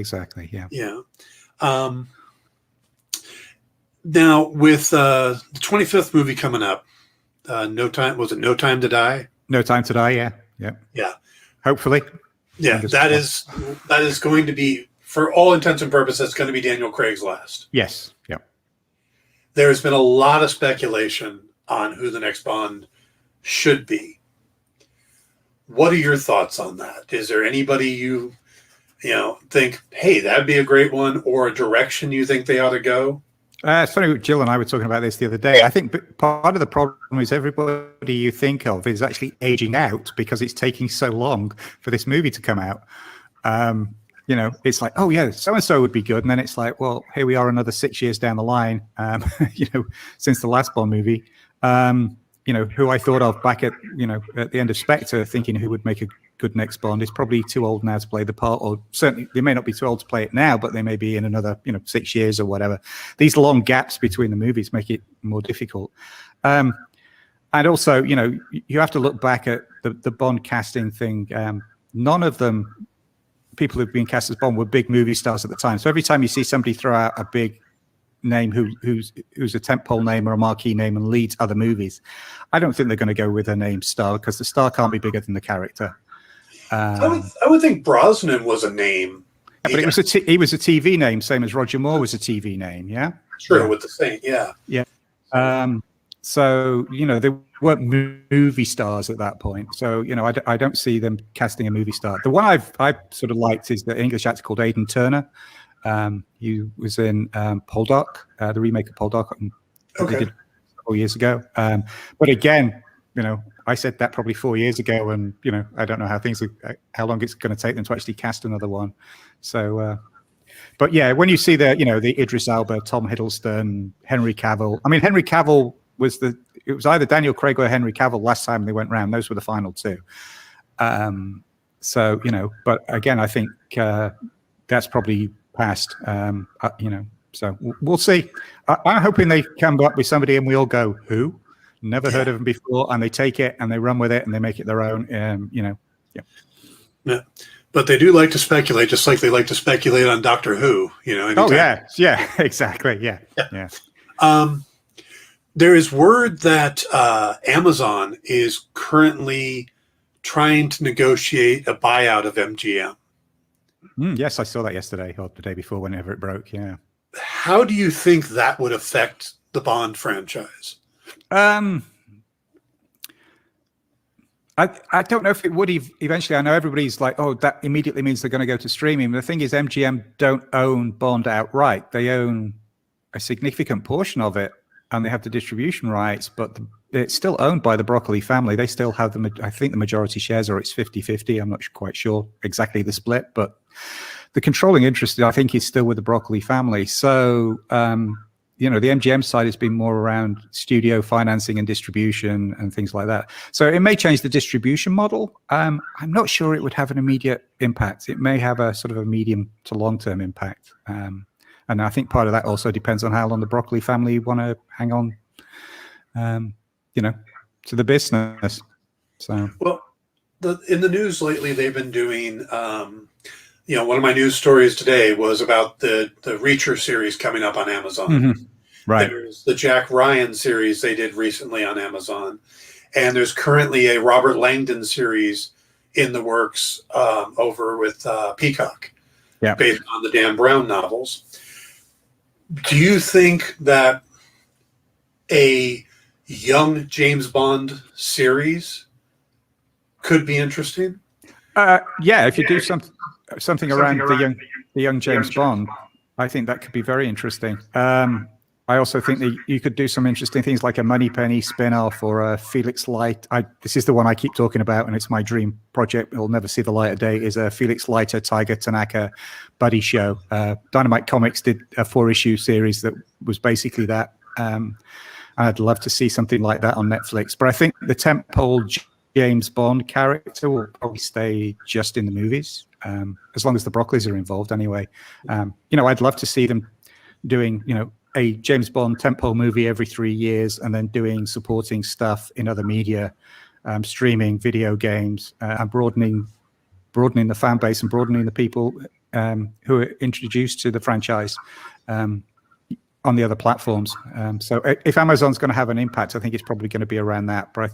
Yeah. Yeah. Now with the 25th movie coming up, No Time to Die? No Time to Die. Yeah. Yeah. Hopefully. Yeah, that is going to be, for all intents and purposes, going to be Daniel Craig's last. Yes. Yeah. there's been a lot of speculation on who the next Bond should be. What are your thoughts on that? Is there anybody you think, hey, that'd be a great one, or a direction you think they ought to go? It's funny, Jill and I were talking about this the other day. I think part of the problem is everybody you think of is actually aging out because it's taking so long for this movie to come out. It's like, oh yeah, so-and-so would be good. And then it's like, well, here we are another 6 years down the line, since the last Bond movie, who I thought of back at the end of Spectre, thinking who would make a good next Bond is probably too old now to play the part, or certainly they may not be too old to play it now, but they may be in another 6 years or whatever. These long gaps between the movies make it more difficult. And also, you have to look back at the Bond casting thing. None of them, people who've been cast as Bond, were big movie stars at the time. So every time you see somebody throw out a big name who's a tentpole name or a marquee name and leads other movies, I don't think they're going to go with a name star, because the star can't be bigger than the character. I would think Brosnan was a name. But he was a TV name, same as Roger Moore was a TV name, yeah? True, with the same, yeah. Yeah. So, they weren't movie stars at that point. So, I don't see them casting a movie star. The one I've sort of liked is the English actor called Aidan Turner. He was in Poldark, the remake of Poldark, they did 4 years ago. But again, I said that probably 4 years ago, and I don't know how long it's going to take them to actually cast another one. So, but yeah, when you see the Idris Elba, Tom Hiddleston, Henry Cavill. I mean, Henry Cavill it was either Daniel Craig or Henry Cavill last time they went round. Those were the final two. So but again, I think that's probably past. So we'll see. I'm hoping they come up with somebody and we all go, who? Never heard of them before, and they take it and they run with it and they make it their own. Yeah. But they do like to speculate, just like they like to speculate on Doctor Who. Anytime. Oh yeah, exactly, yeah. There is word that Amazon is currently trying to negotiate a buyout of MGM. Yes, I saw that yesterday or the day before, whenever it broke. Yeah. How do you think that would affect the Bond franchise? I don't know if it would eventually. I know everybody's like, oh, that immediately means they're going to go to streaming. The thing is, MGM don't own Bond outright. They own a significant portion of it, and they have the distribution rights, but it's still owned by the Broccoli family. They still have I think the majority shares, or it's 50-50. I'm not quite sure exactly the split, but the controlling interest, I think, is still with the Broccoli family. So, the MGM side has been more around studio financing and distribution and things like that. So it may change the distribution model. I'm not sure it would have an immediate impact. It may have a sort of a medium to long-term impact. And I think part of that also depends on how long the Broccoli family want to hang on, to the business. So, well, in the news lately, they've been doing, one of my news stories today was about the Reacher series coming up on Amazon. Mm-hmm. Right. There's the Jack Ryan series they did recently on Amazon. And there's currently a Robert Langdon series in the works over with Peacock, based on the Dan Brown novels. Do you think that a young James Bond series could be interesting? If you do something around the young James Bond, I think that could be very interesting. I also think that you could do some interesting things like a Moneypenny spin-off or a Felix Leiter. This is the one I keep talking about, and it's my dream project. It'll never see the light of day. Is a Felix Leiter, Tiger Tanaka buddy show. Dynamite Comics did a 4-issue series that was basically that. I'd love to see something like that on Netflix. But I think the tentpole James Bond character will probably stay just in the movies, as long as the Broccoli's are involved anyway. I'd love to see them doing, a James Bond tentpole movie every 3 years and then doing supporting stuff in other media, streaming, video games, and broadening the fan base and broadening the people who are introduced to the franchise on the other platforms. So if Amazon's going to have an impact, I think it's probably going to be around that. But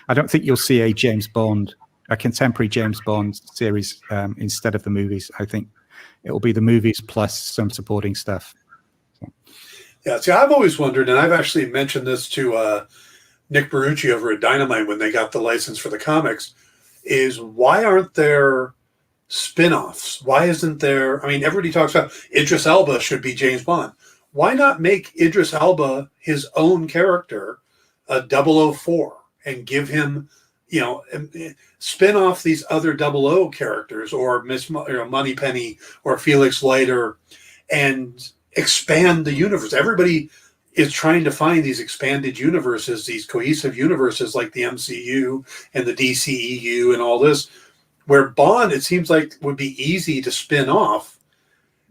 I don't think you'll see a contemporary James Bond series instead of the movies. I think it will be the movies plus some supporting stuff. Yeah, see, I've always wondered, and I've actually mentioned this to Nick Barucci over at Dynamite when they got the license for the comics, is why aren't there spin-offs? Why isn't there, I mean, everybody talks about Idris Elba should be James Bond. Why not make Idris Elba his own character, a 004, and give him, spin off these other 00 characters, or Moneypenny or Felix Leiter, and expand the universe. Everybody is trying to find these expanded universes, these cohesive universes like the MCU and the DCEU and all this, where Bond, it seems like, would be easy to spin off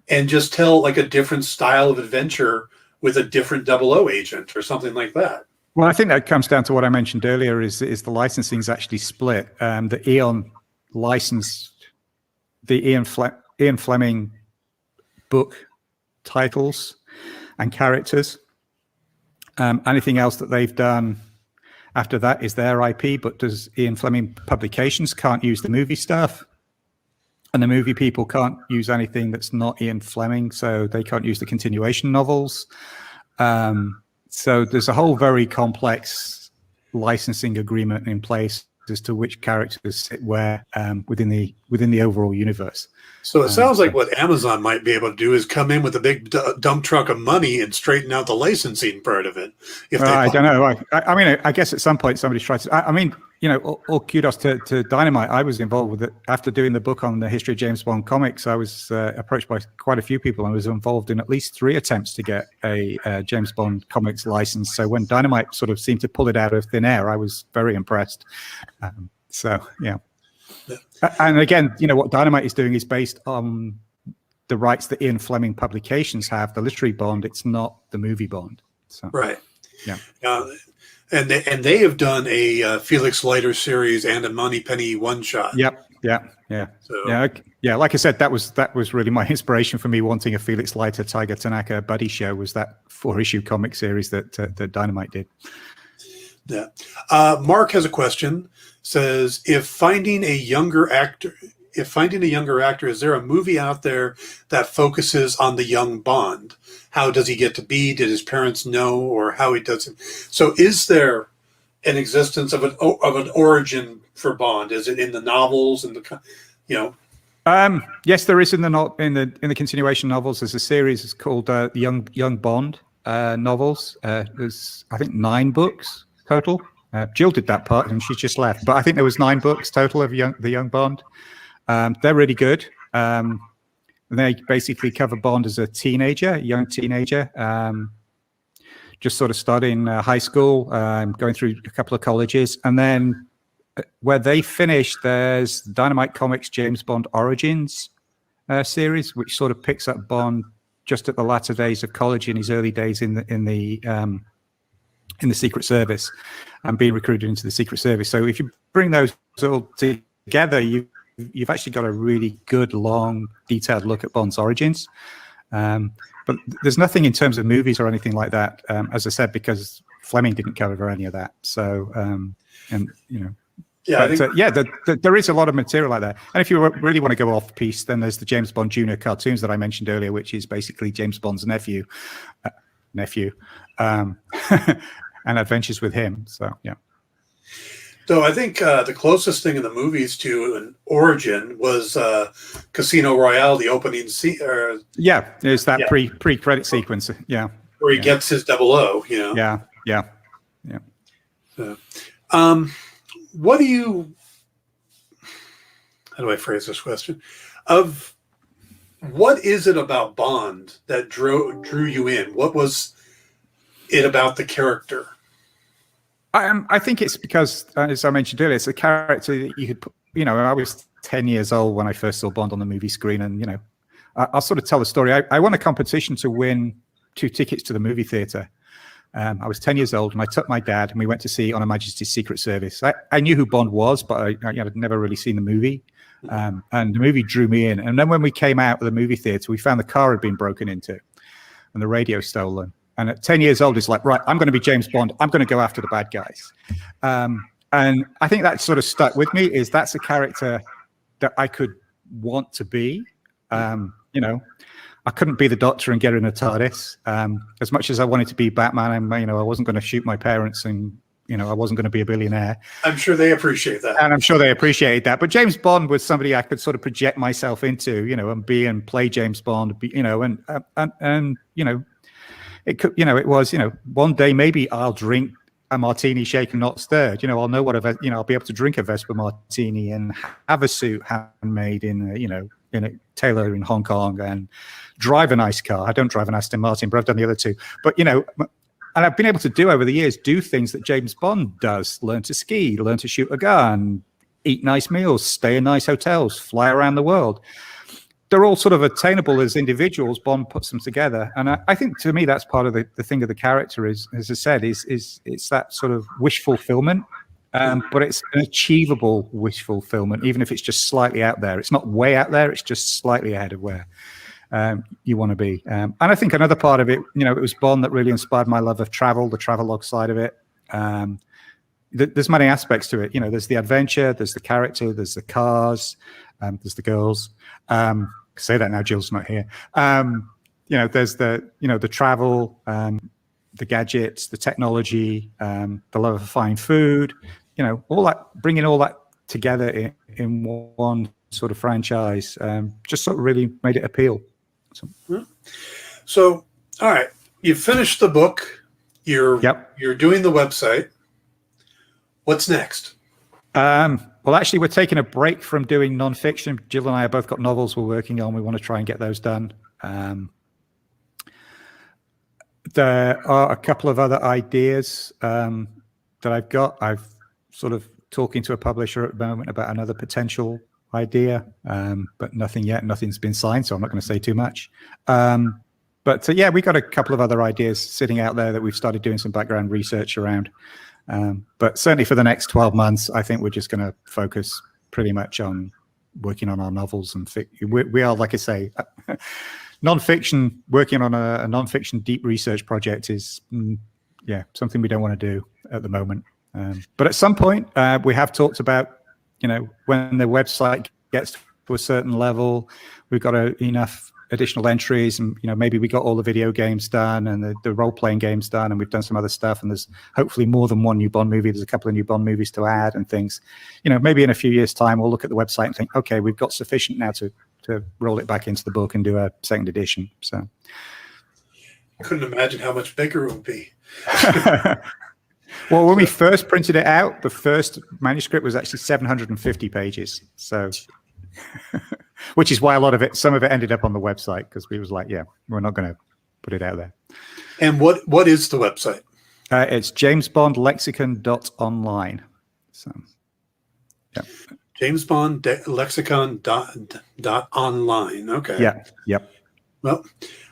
and just tell like a different style of adventure with a different 00 agent or something like that. Well, I think that comes down to what I mentioned earlier, is the licensing is actually split. The Eon licensed the Ian Fleming book titles and characters. Anything else that they've done after that is their IP, but does Ian Fleming Publications can't use the movie stuff, and the movie people can't use anything that's not Ian Fleming, so they can't use the continuation novels. So there's a whole very complex licensing agreement in place as to which characters sit where within the overall universe. So it sounds like what Amazon might be able to do is come in with a big dump truck of money and straighten out the licensing part of it. I don't know. I mean, I guess at some point somebody's tried to. I mean, all kudos to Dynamite. I was involved with it after doing the book on the history of James Bond comics. I was approached by quite a few people, and I was involved in at least 3 attempts to get a James Bond comics license. So when Dynamite sort of seemed to pull it out of thin air, I was very impressed. Yeah. And again, what Dynamite is doing is based on the rights that Ian Fleming Publications have, the literary Bond. It's not the movie Bond. So, right. Yeah. And they have done a Felix Leiter series and a Moneypenny one shot. Yep. Yeah. So, yeah. Like I said, that was really my inspiration for me wanting a Felix Leiter Tiger Tanaka buddy show, was that 4-issue comic series that Dynamite did. Yeah. Mark has a question. Says, if finding a younger actor, is there a movie out there that focuses on the young Bond? How does he get to be? Did his parents know, or how he does it? So, is there an existence of an origin for Bond? Is it in the novels and Yes, there is in the continuation novels. There's a series. It's called Young Bond novels. There's, I think, 9 books total. Jill did that part, and she just left. But I think there was 9 books total of the Young Bond. They're really good. They basically cover Bond as a young teenager, just sort of starting high school, going through a couple of colleges, and then where they finish, there's Dynamite Comics James Bond Origins series, which sort of picks up Bond just at the latter days of college, in his early days in the Secret Service, and being recruited into the Secret Service. So if you bring those all together, you've actually got a really good, long, detailed look at Bond's origins. But there's nothing in terms of movies or anything like that, as I said, because Fleming didn't cover any of that. So, there is a lot of material like that. And if you really want to go off piece, then there's the James Bond Jr. cartoons that I mentioned earlier, which is basically James Bond's nephew. And adventures with him. So, yeah. So I think the closest thing in the movies to an origin was Casino Royale, the opening scene. There's that pre-credit sequence. Yeah. Where he gets his 00, Yeah. So, how do I phrase this question? What is it about Bond that drew you in? What was it about the character? I think it's because, as I mentioned earlier, it's a character that you could put, I was 10 years old when I first saw Bond on the movie screen, and, I'll sort of tell the story. I won a competition to win 2 tickets to the movie theater. I was 10 years old, and I took my dad, and we went to see On Her Majesty's Secret Service. I knew who Bond was, but I'd never really seen the movie. And the movie drew me in. And then when we came out of the movie theater, we found the car had been broken into and the radio stolen. And at 10 years old, it's like, right, I'm going to be James Bond. I'm going to go after the bad guys. And I think that sort of stuck with me, is that's a character that I could want to be. I couldn't be the Doctor and get in a TARDIS. As much as I wanted to be Batman, and I wasn't going to shoot my parents, and I wasn't going to be a billionaire. I'm sure they appreciate that, and I'm sure they appreciated that. But James Bond was somebody I could sort of project myself into, and be and play James Bond, and it could, it was, one day maybe I'll drink a martini shaken not stirred. I'll know what I'll be able to drink a Vespa martini and have a suit handmade in a tailor in Hong Kong and drive a nice car. I don't drive an Aston Martin, but I've done the other two. But and I've been able to do over the years, do things that James Bond does: learn to ski, learn to shoot a gun, eat nice meals, stay in nice hotels, fly around the world. They're all sort of attainable as individuals. Bond puts them together, and I think to me that's part of the thing of the character is, as I said, is it's that sort of wish fulfillment, but it's an achievable wish fulfillment, even if it's just slightly out there. It's not way out there; it's just slightly ahead of where you want to be. And I think another part of it, it was Bond that really inspired my love of travel, the travelogue side of it. There's many aspects to it. There's the adventure, there's the character, there's the cars, there's the girls. Say that now, Jill's not here. There's the travel, the gadgets, the technology, the love of fine food, all that, bringing all that together in one sort of franchise, just sort of really made it appeal. So, all right, you finished the book. You're doing the website. What's next? Well, actually, we're taking a break from doing nonfiction. Jill and I have both got novels we're working on. We want to try and get those done. There are a couple of other ideas that I've got. I've sort of talking to a publisher at the moment about another potential idea, but nothing yet. Nothing's been signed, so I'm not going to say too much. But we got a couple of other ideas sitting out there that we've started doing some background research around. But certainly for the next 12 months, I think we're just going to focus pretty much on working on our novels. And we are, like I say, nonfiction, working on a nonfiction deep research project is, something we don't want to do at the moment. But at some point, we have talked about, when the website gets to a certain level, we've got enough additional entries, and maybe we got all the video games done and the role-playing games done, and we've done some other stuff, and there's hopefully more than one new Bond movie. There's a couple of new Bond movies to add and things. Maybe in a few years' time, we'll look at the website and think, okay, we've got sufficient now to roll it back into the book and do a second edition. So I couldn't imagine how much bigger it would be. Well, when we first printed it out, the first manuscript was actually 750 pages. So, which is why some of it ended up on the website, because we was like, we're not going to put it out there. And what is the website? It's jamesbondlexicon.online. So, yeah. James Bond Lexicon dot online. Okay. Yeah. Yep. Well,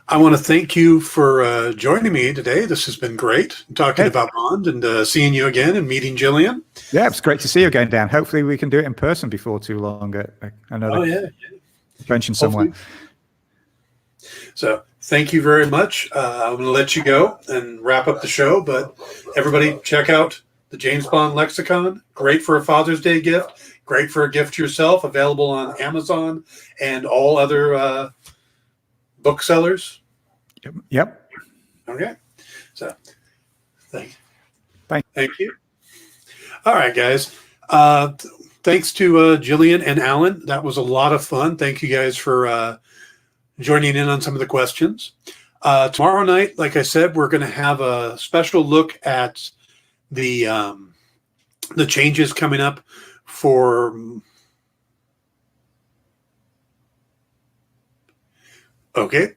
I want to thank you for joining me today. This has been great, talking about Bond and seeing you again and meeting Jillian. Yeah, it's great to see you again, Dan. Hopefully we can do it in person before too long at another convention somewhere. So thank you very much. I'm going to let you go and wrap up the show, but everybody check out the James Bond Lexicon. Great for a Father's Day gift. Great for a gift to yourself. Available on Amazon and all other booksellers. Yep. Okay. So thank you. All right, guys. Thanks to Jillian and Alan. That was a lot of fun. Thank you guys for joining in on some of the questions. Tomorrow night, like I said, we're going to have a special look at the changes coming up for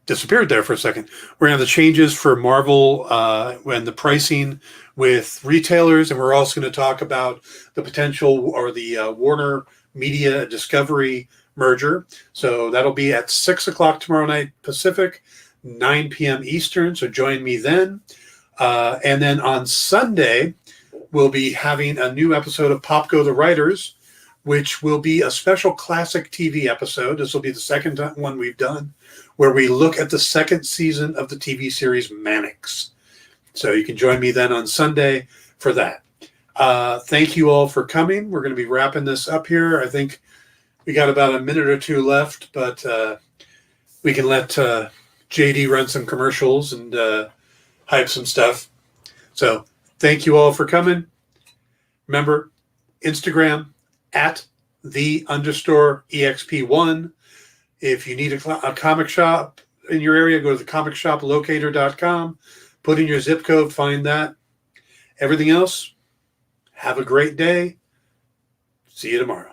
disappeared there for a second. We're going to have the changes for Marvel and the pricing with retailers, and we're also going to talk about the potential or the Warner Media Discovery merger. So that'll be at 6 o'clock tomorrow night Pacific, 9 p.m. Eastern. So join me then. And then on Sunday, we'll be having a new episode of Pop Go the Writers, which will be a special classic TV episode. This will be the second one we've done, where we look at the second season of the TV series Mannix. So you can join me then on Sunday for that. Thank you all for coming. We're going to be wrapping this up here. I think we got about a minute or two left, but we can let JD run some commercials and hype some stuff. So thank you all for coming. Remember, Instagram at @the_exp1. If you need a comic shop in your area, go to the comicshoplocator.com. Put in your zip code, find that. Everything else, have a great day. See you tomorrow.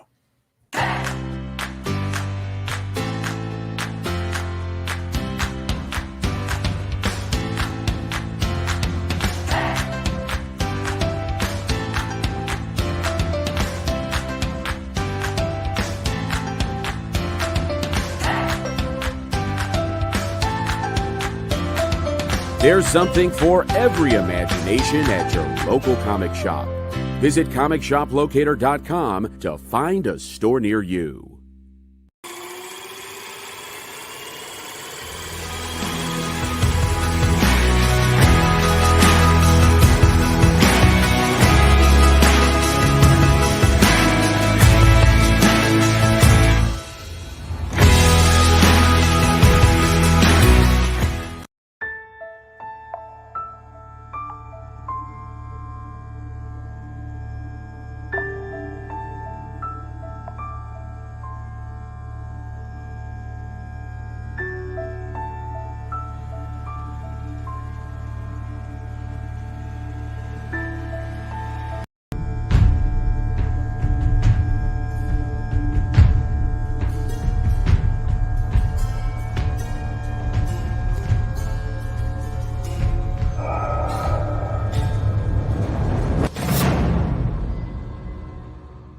There's something for every imagination at your local comic shop. Visit comicshoplocator.com to find a store near you.